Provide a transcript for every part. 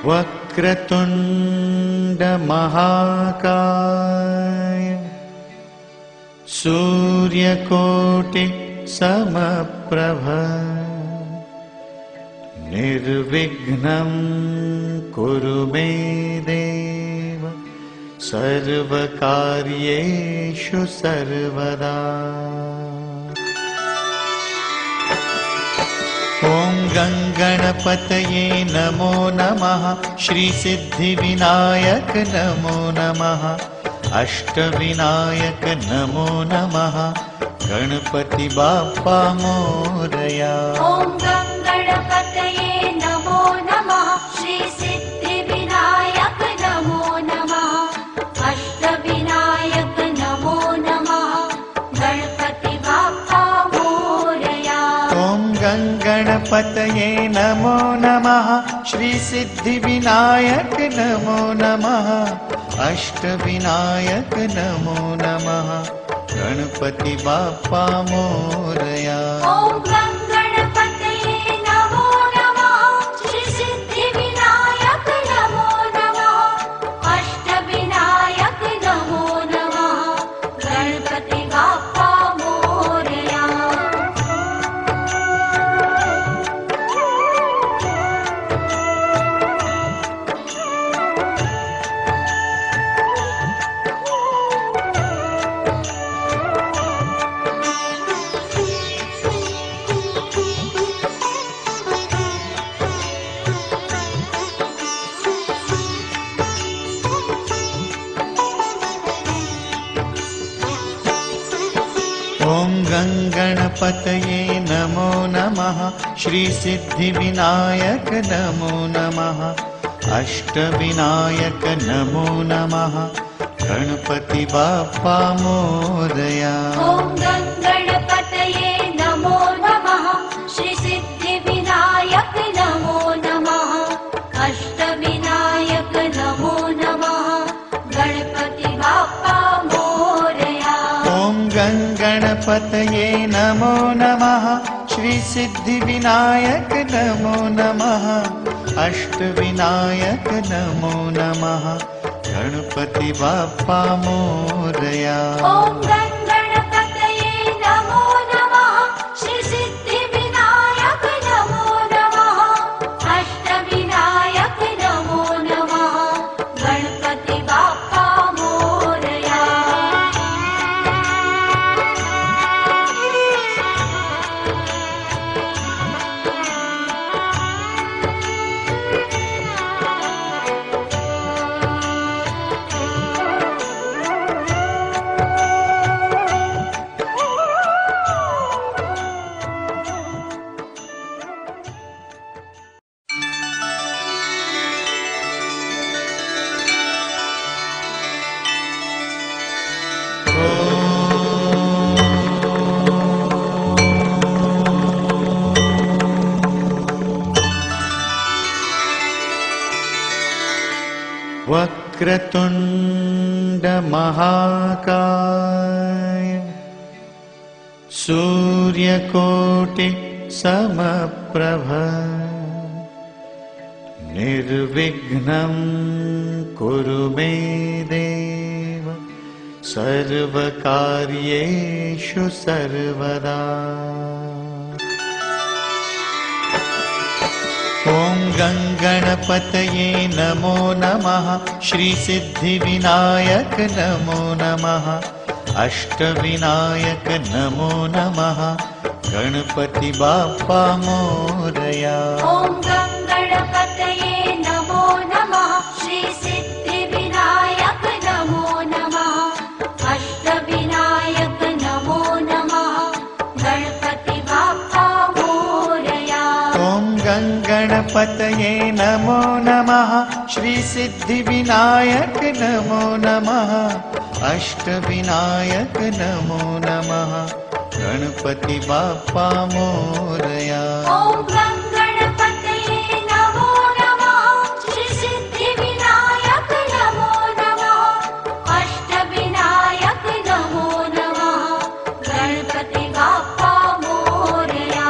वक्रतुंड महाकाय सूर्यकोटि समप्रभ निर्विघ्नं कुरु मे देव सर्वकार्येषु सर्वदा। ओम गंगणपतये नमो नमः। श्री सिद्धिविनायक नमो नमः। अष्टविनायक नमो नमः। गणपति बाप्पा मोरया। ओम गंगणपतये नमो नमः। श्री सिद्धिविनायक नमो नमः। अष्टविनायक नमो नमः। गणपति बाप्पा मोरया। ओम गंगणपतये नमो नमः। श्री सिद्धिविनायक नमो नमः। अष्टविनायक नमो नमः। गणपति बाप्पा मोरया। ओम गंगणपतये नमो नमः। श्री सिद्धिविनायक नमो नमः। अष्टविनायक नमो नमः। गणपति बाप्पा मोरया। ओम गंगणपतये नमो नमः। श्री सिद्धिविनायक नमो नमः। अष्टविनायक नमो नमः। गणपति बाप्पा मोरया। ओम गंगणपतये नमो नमः। श्री सिद्धिविनायक नमो नमः। अष्टविनायक नमो नमः। गणपति बाप्पा मोरया। ओम गंगणपतये नमो नमः। श्री सिद्धिविनायक नमो नमः। अष्टविनायक नमो नमः। गणपति बाप्पा मोरया। ओम गंगणपतये नमो नमः। श्री सिद्धिविनायक नमो नमः। अष्टविनायक नमो नमः। गणपति बाप्पा मोरया। वक्रतुंड महाकाय सूर्यकोटि समप्रभ निर्विघ्नं कुरु मे देव सर्वकार्येषु सर्वदा। ओम गंगणपतये नमो नमः। श्री सिद्धिविनायक नमो नमः। अष्टविनायक नमो नमः। गणपति बाप्पा मोरया। ओम गंगणपतये नमो नमः। श्री सिद्धिविनायक नमो नमः। अष्टविनायक नमो नमः। गणपति बाप्पा मोरया। ओम गंगणपतये नमो नमः। श्री सिद्धिविनायक नमो नमः। अष्टविनायक नमो नमः। गणपति बाप्पा मोरया। ओम गंगणपतये नमो नमः। श्री सिद्धिविनायक नमो नमः। अष्टविनायक नमो नमः। गणपति बाप्पा मोरया।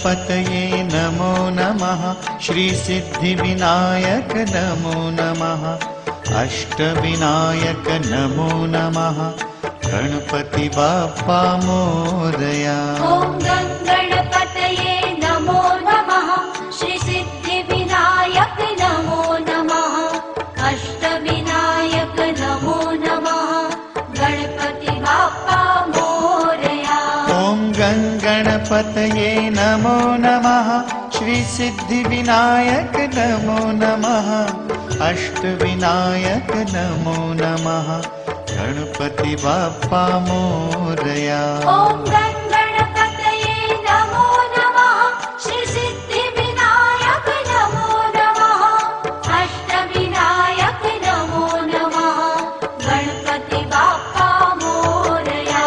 गङ्गणपतये नमो नमः श्रीसिद्धिविनायक नमो नमः अष्टविनायक नमो नमः गणपति बाप्पा मोरया। ॐ गङ्गणपतये नमो नमः श्रीसिद्धिविनायक नमो नमः अष्टविनायक नमो नमः गणपति बाप्पा मोरया। ॐ गङ्गणपतये नमो नमः श्रीसिद्धिविनायक नमो नमः अष्टविनायक नमो नमः गणपति बाप्पा मोरया। ॐ गङ्गणपतये नमो नमः श्रीसिद्धिविनायक नमो नमः अष्टविनायक नमो नमः गणपति बाप्पा मोरया।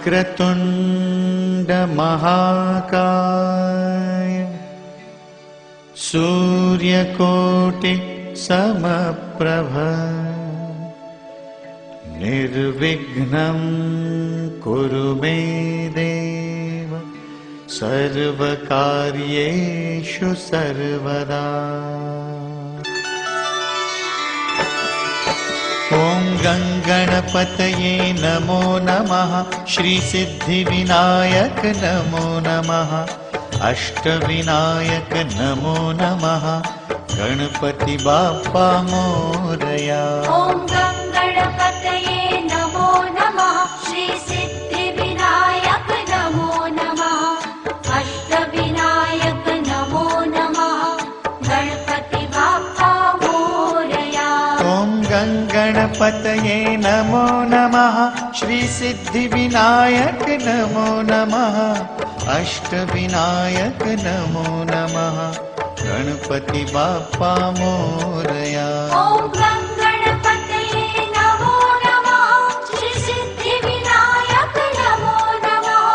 वक्रतुण्ड महाकाय सूर्यकोटि समप्रभ निर्विघ्नं कुरु मे देव सर्वकार्येषु सर्वदा। ॐ गङ्गणपतये नमो नमः श्रीसिद्धिविनायक नमो नमः अष्टविनायक नमो नमः गणपति बाप्पा मोरया। ॐ गङ्गणपतये नमो नमः श्रीसिद्धिविनायक नमो नमः अष्टविनायक नमो नमः गणपति बाप्पा मोरया। ॐ गङ्गणपतये नमो नमः श्रीसिद्धिविनायक नमो नमः अष्टविनायक नमो नमः गणपति बाप्पा मोरया। ॐ गङ्गणपतये नमो नमः श्रीसिद्धिविनायक नमो नमः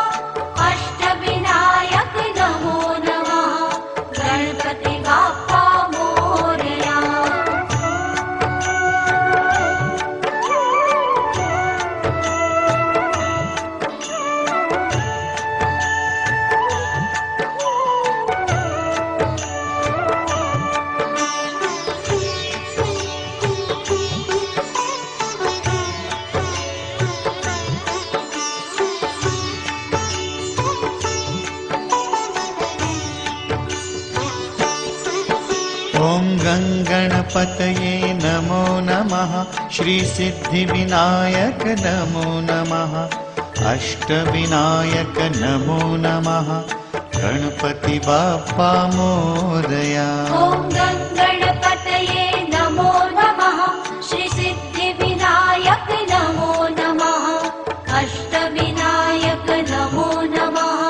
अष्टविनायक नमो नमः गणपति बाप्पा मोरया। ॐ गङ्गणपतये नमो नमः श्रीसिद्धिविनायक नमो नमः अष्टविनायक नमो नमः गणपति बाप्पा मोरया। ॐ गङ्गणपतये नमो नमः श्रीसिद्धिविनायक नमो नमः अष्टविनायक नमो नमः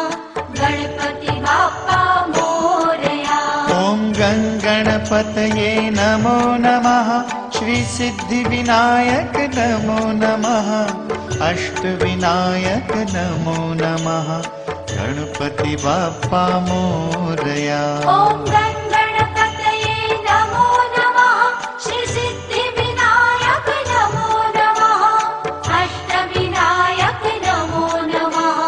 गणपति बाप्पा मोरया। ॐ गङ्गणपतये नमो नमः श्रीसिद्धिविनायक नमो नमः अष्टविनायक नमो नमः गणपति बाप्पा मोरया। ॐ गङ्गणपतये नमो नमः श्रीसिद्धिविनायक नमो नमः अष्टविनायक नमो नमः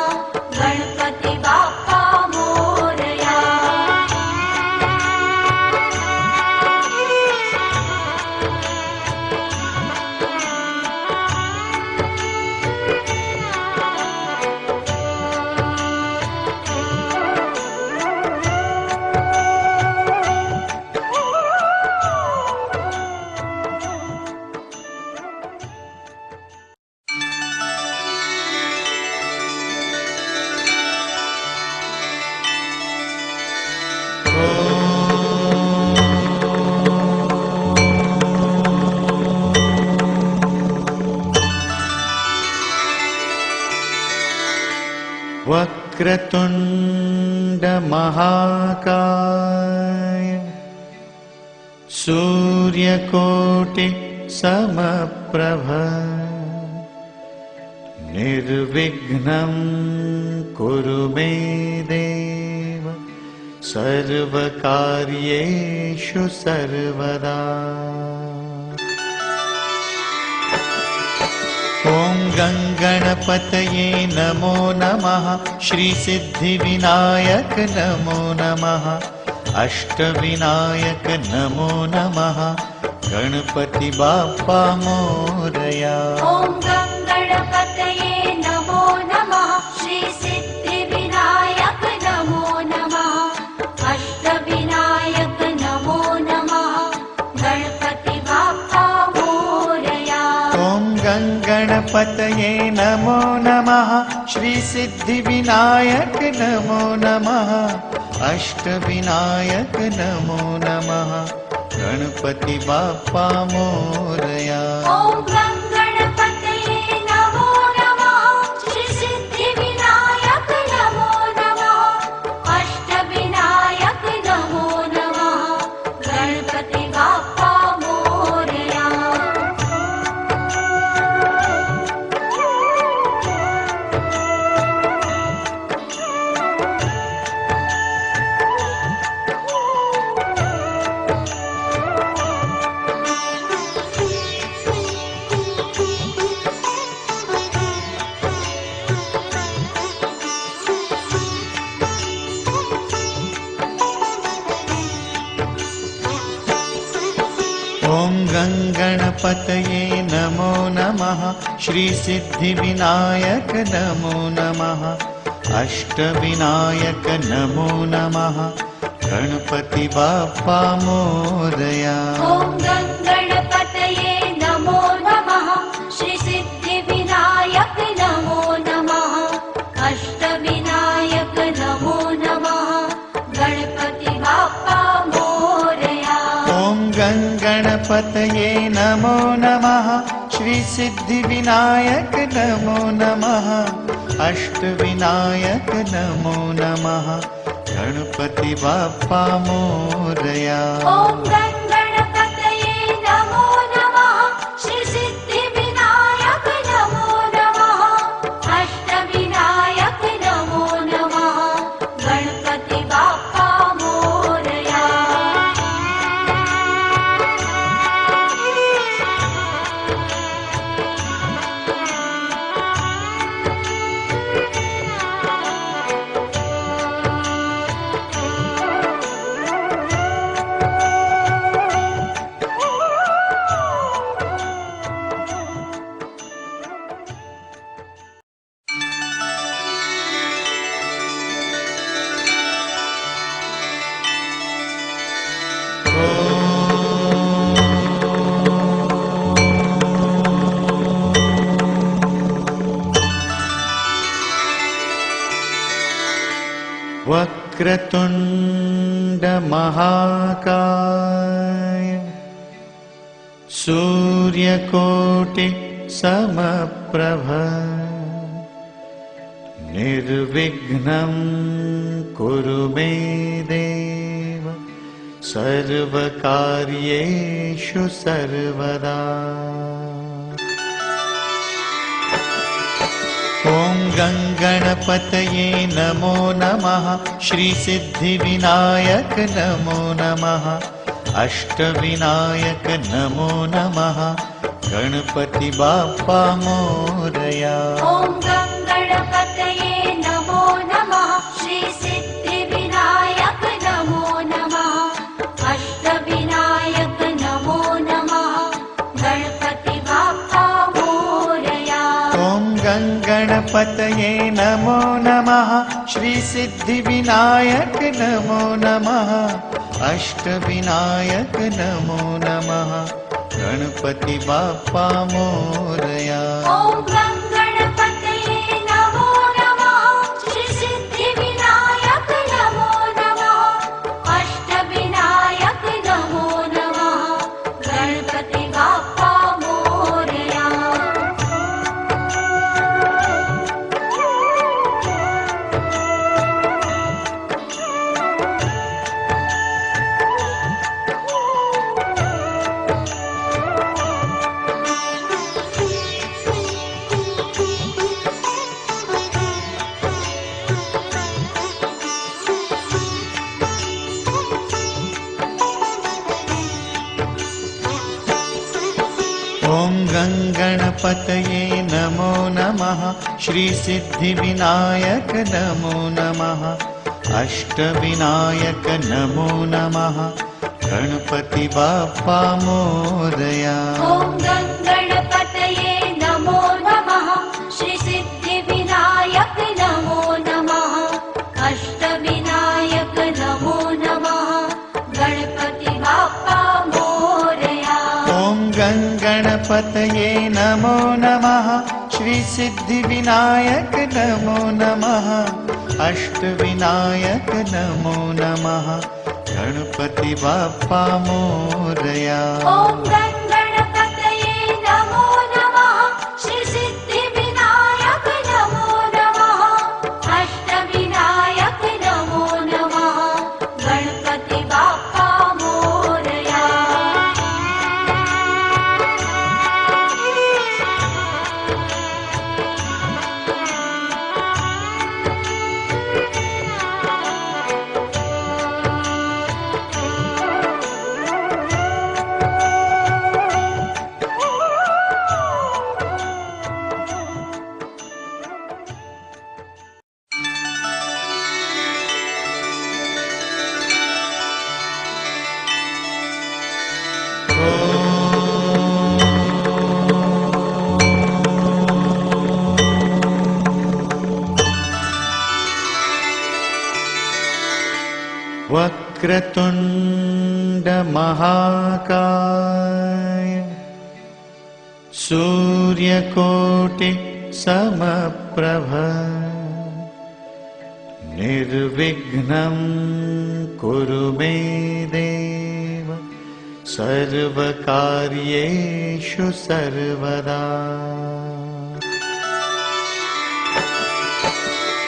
गणपति बाप्पा मोरया। वक्रतुण्ड महाकाय सूर्यकोटि समप्रभ निर्विघ्नं कुरु मे देव सर्वकार्येषु सर्वदा। ॐ गङ्गणपतये नमो नमः। श्रीसिद्धिविनायक नमो नमः। अष्टविनायक नमो नमः। गणपति बाप्पा मोरया। ॐ गङ्गणपतये नमो नमः। श्रीसिद्धिविनायक नमो नमः। अष्टविनायक नमो नमः। गणपति बाप्पा मोरया। ॐ गङ्गणपतये नमो नमः। श्रीसिद्धिविनायक नमो नमः। अष्टविनायक नमो नमः। गणपति बाप्पा मोरया। ॐ गङ्गणपतये नमो नमः। श्रीसिद्धिविनायक नमो नमः। अष्टविनायक नमो नमः। गणपति बाप्पा मोरया। ॐ गङ्गणपतये नमो नमः। श्रीसिद्धिविनायक नमो नमः। अष्टविनायक नमो नमः। गणपति बाप्पा मोरया। ॐ गङ्गणपतये नमो नमः। श्रीसिद्धिविनायक नमो नमः। अष्टविनायक नमो नमः। गणपति बाप्पा मोरया। ॐ गङ्गणपतये नमो नमः। श्रीसिद्धिविनायक नमो नमः। अष्टविनायक नमो नमः। गणपति बाप्पा मोरया। ॐ गङ्गणपतये नमो नमः। श्रीसिद्धिविनायक नमो नमः। अष्टविनायक नमो नमः। गणपति बाप्पा मोरया। वक्रतुण्ड महाकाय सूर्यकोटि समप्रभ निर्विघ्नं कुरु मे देव सर्वकार्येषु सर्वदा। ॐ गङ्गणपतये नमो नमः। श्रीसिद्धिविनायक नमो नमः। अष्टविनायक नमो नमः। गणपति बाप्पा मोरया। ॐ गङ्गणपतये नमो नमः। श्रीसिद्धिविनायक नमो नमः। अष्टविनायक नमो नमः। गणपति बाप्पा मोरया। ॐ गङ्गणपतये नमो नमः। श्रीसिद्धिविनायक नमो नमः। अष्टविनायक नमो नमः। गणपति बाप्पा मोरया। ॐ गङ्गणपतये नमो नमः। श्रीसिद्धिविनायक नमो नमः। अष्टविनायक नमो नमः। गणपति बाप्पा मोरया। ॐ गङ्गणपतये नमो नमः श्रीसिद्धिविनायक नमो नमः अष्टविनायक नमो नमः गणपति बाप्पा मोरया ॐ गङ्गणपतये नमो नमः श्रीसिद्धिविनायक नमो नमः अष्टविनायक नमो नमः गणपति बाप्पा मोरया ॐ गङ्गणपतये नमो नमः श्रीसिद्धिविनायक नमो नमः अष्टविनायक नमो नमः गणपति बाप्पा मोरया ॐ गङ्गणपतये नमो नमः श्रीसिद्धिविनायक नमो नमः अष्टविनायक नमो नमः गणपति बाप्पा मोरया वक्रतुण्ड महाकाय सूर्यकोटि समप्रभ निर्विघ्नं कुरु मे देव सर्वकार्येषु सर्वदा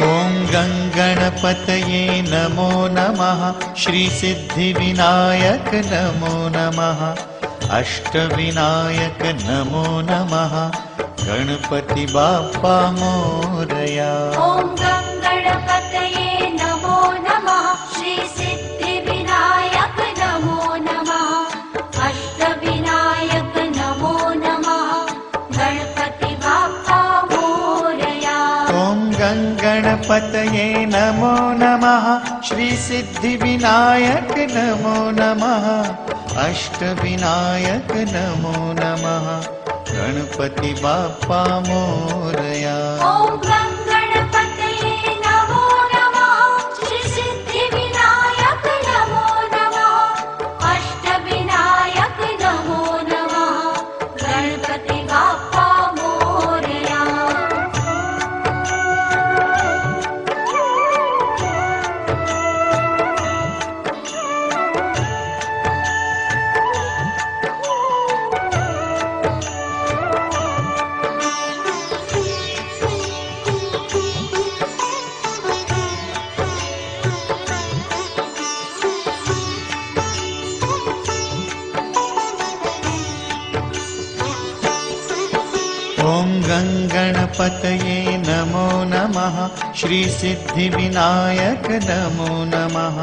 ॐ गङ्गणपतये नमो नमः श्रीसिद्धिविनायक नमो नमः अष्टविनायक नमो नमः गणपति बाप्पा मोरया ॐ गङ्गणपतये नमो नमः श्रीसिद्धिविनायक नमो नमः अष्टविनायक नमो नमः गणपति बाप्पा मोरया ॐ गङ्गणपतये नमो नमः श्रीसिद्धिविनायक नमो नमः अष्टविनायक नमो नमः गणपति बाप्पा मोरया ॐ गङ्गणपतये नमो नमः श्रीसिद्धिविनायक नमो नमः अष्टविनायक नमो नमः गणपति बाप्पा मोरया ॐ गङ्गणपतये नमो नमः श्रीसिद्धिविनायक नमो नमः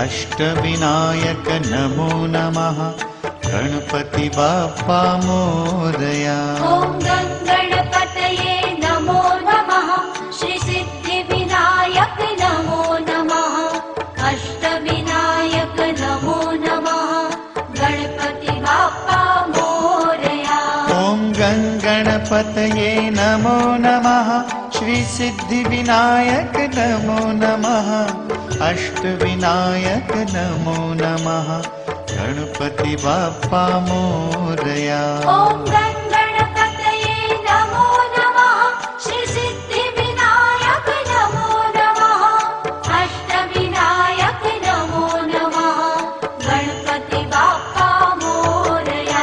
अष्टविनायक नमो नमः गणपति बाप्पा मोरया ॐ गङ्गणपतये नमो नमः श्रीसिद्धिविनायक नमो नमः अष्टविनायक नमो नमः गणपति बाप्पा मोरया ॐ गङ्गणपतये नमो नमः श्रीसिद्धिविनायक नमो नमः अष्टविनायक नमो नमः गणपति बाप्पा मोरया ॐ गङ्गणपतये नमो नमः श्रीसिद्धिविनायक नमो नमः अष्टविनायक नमो नमः गणपति बाप्पा मोरया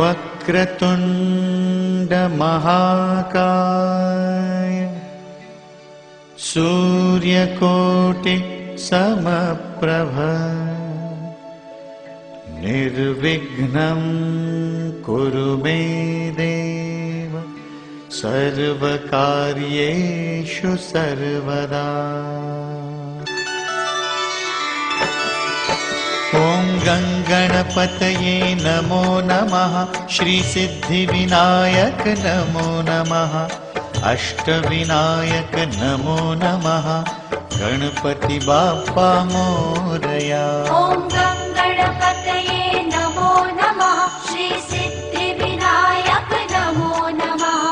वक्रतुण्ड महाकाय सूर्यकोटि समप्रभ निर्विघ्नं कुरु मे देव सर्वकार्येषु सर्वदा। ॐ गणपतये नमो नमः। श्री सिद्धिविनायक नमो नमः। अष्टविनायक नमो नमः। गणपति बाप्पा मोरया। ॐ गणपतये नमो नमः। श्री सिद्धिविनायक नमो नमः।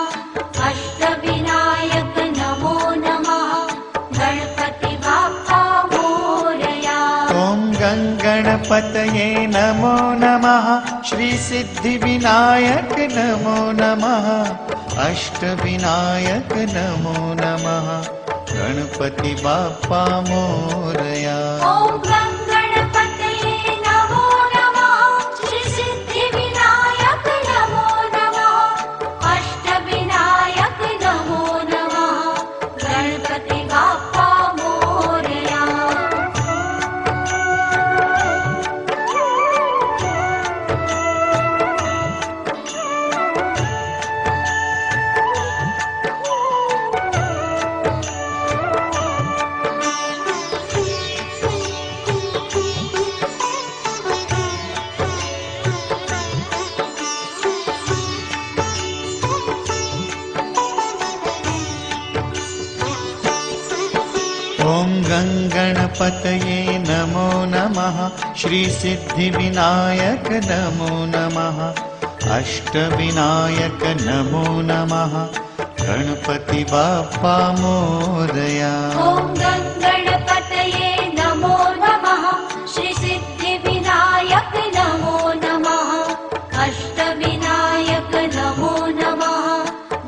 अष्टविनायक नमो नमः। गणपति बाप्पा मोरया। ॐ गणपतये नमो नमः। श्री सिद्धिविनायक नमो नमः। अष्टविनायक नमो नमः। गणपति बाप्पा मोरया। ॐ गणपतये नमो नमः। श्री सिद्धिविनायक नमो नमः। अष्टविनायक नमो नमः। गणपति बाप्पा मोरया। ॐ गणपतये नमो नमः। श्री सिद्धिविनायक नमो नमः। अष्टविनायक नमो नमः। गणपति बाप्पा मोरया। ॐ गणपतये नमो नमः। श्री सिद्धिविनायक नमो नमः। अष्टविनायक नमो नमः।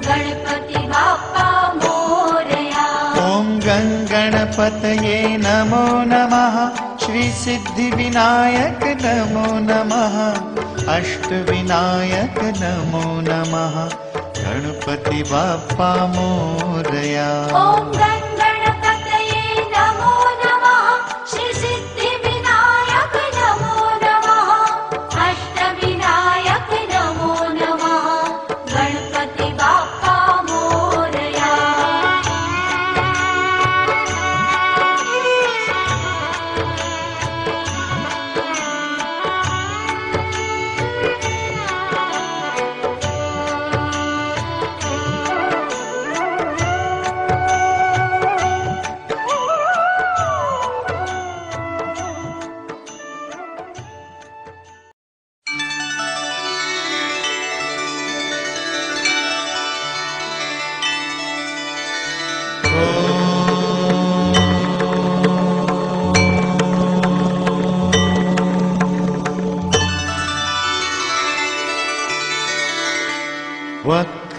गणपति बाप्पा मोरया। ॐ गणपतये नमो नमः। श्री सिद्धिविनायक नमो नमः। अष्टविनायक नमो नमः। गणपति बाप्पा मोरया। ॐ गणपतये नमो नमः। श्री सिद्धिविनायक नमो नमः। अष्टविनायक नमो नमः। गणपति बाप्पा मोरया।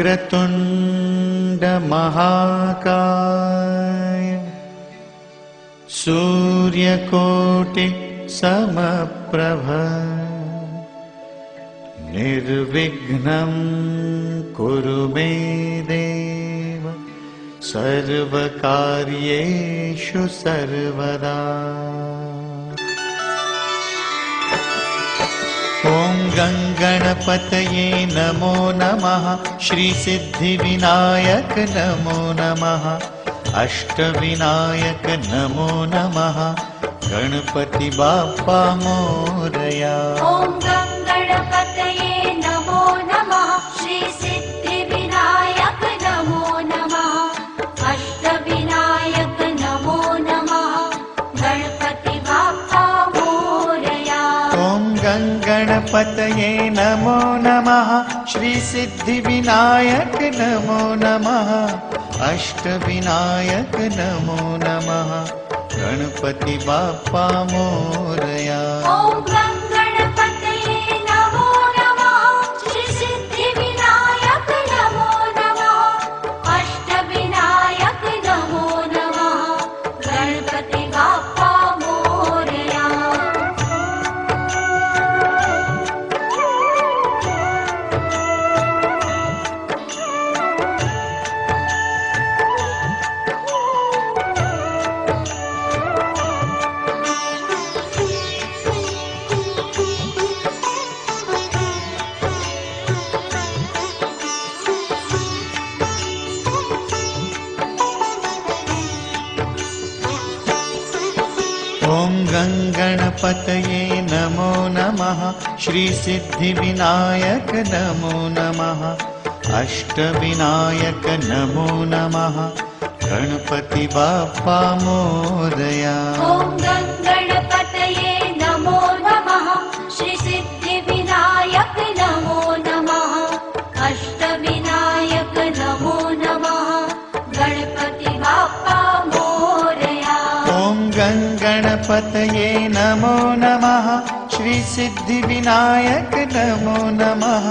वक्रतुण्ड महाकाय सूर्यकोटि समप्रभ निर्विघ्नं कुरु मे देव सर्वकार्येषु सर्वदा। ॐ गणपतये नमो नमः। श्री सिद्धिविनायक नमो नमः। अष्टविनायक नमो नमः। गणपति बाप्पा मोरया। ॐ गणपतये नमो नमः। श्री सिद्धिविनायक नमो नमः। अष्टविनायक नमो नमः। गणपति बाप्पा मोरया। ॐ गणपतये नमो नमः। श्री सिद्धिविनायक नमो नमः। अष्टविनायक नमो नमः। गणपति बाप्पा मोरया। ॐ गणपतये नमो नमः। श्री सिद्धिविनायक नमो नमः। अष्टविनायक नमो नमः। गणपति बाप्पा मोरया। गङ्गणपतये नमो नमः श्रीसिद्धिविनायक नमो नमः अष्टविनायक नमो नमः गणपति बाप्पा मोरया। ॐ गङ्गणपतये नमो नमः श्रीसिद्धिविनायक नमो नमः अष्टविनायक नमो नमः गणपति बाप्पा मोरया। ॐ गङ्गणपतये नमो नमः श्रीसिद्धिविनायक नमो नमः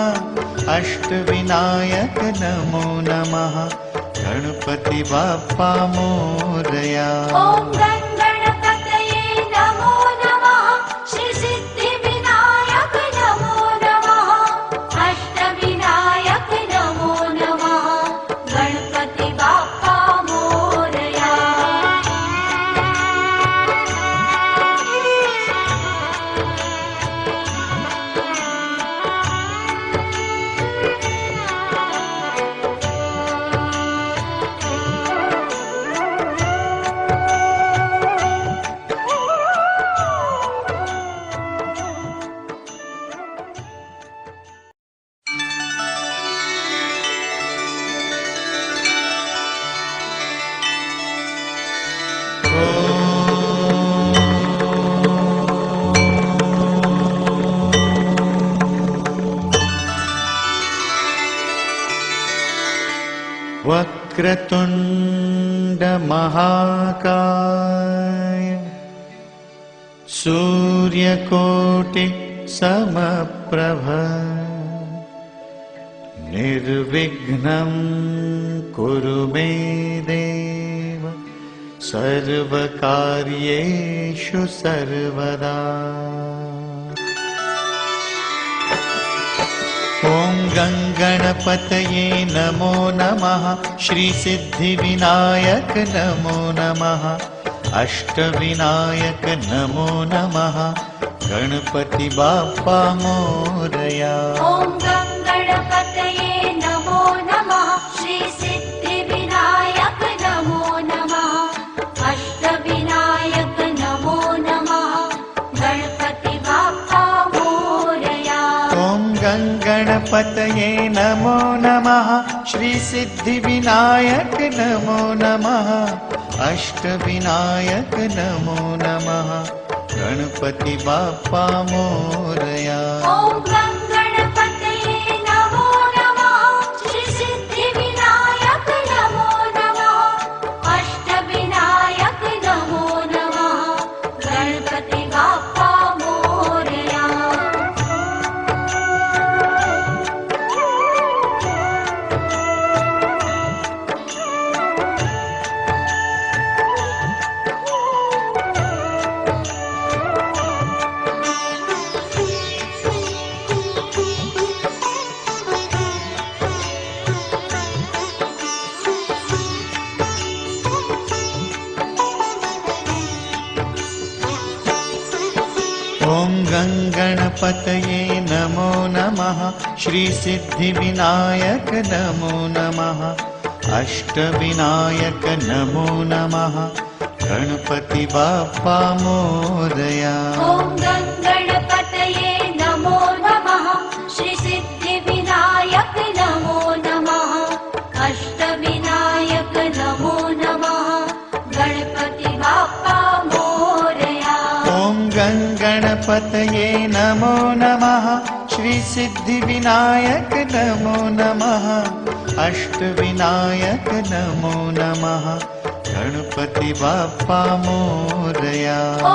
अष्टविनायक नमो नमः गणपति बाप्पा मोरया। ॐ गङ्गणपतये नमो नमः श्रीसिद्धिविनायक नमो नमः अष्टविनायक नमो नमः गणपति बाप्पा मोरया। वक्रतुण्ड महाकाय सूर्यकोटि समप्रभ निर्विघ्नं कुरु मे देव सर्वकार्येषु सर्वदा। ॐ गङ्गणपतये नमो नमः श्रीसिद्धिविनायक नमो नमः अष्टविनायक नमो नमः गणपति बाप्पा मोरया। ॐ गङ्गणपतये नमो नमः श्रीसिद्धिविनायक नमो नमः अष्टविनायक नमो नमः गणपति बाप्पा मोरया। ॐ गङ्गणपतये नमो नमः श्रीसिद्धिविनायक नमो नमः अष्टविनायक नमो नमः गणपति बाप्पा मोरया। ॐ गङ्गणपतये नमो नमः श्रीसिद्धिविनायक नमो नमः अष्टविनायक नमो नमः गणपति बाप्पा मोरया। ॐ गङ्गणपतये नमो नमः श्रीसिद्धिविनायक नमो नमः अष्टविनायक नमो नमः गणपति बाप्पा मोरया। ॐ गङ्गणपतये नमो नमः श्रीसिद्धिविनायक नमो नमः अष्टविनायक नमो नमः गणपति बाप्पा मोरया। ॐ गङ्गणपतये नमो नमः श्रीसिद्धिविनायक नमो नमः अष्टविनायक नमो नमः गणपति बाप्पा मोरया। ॐ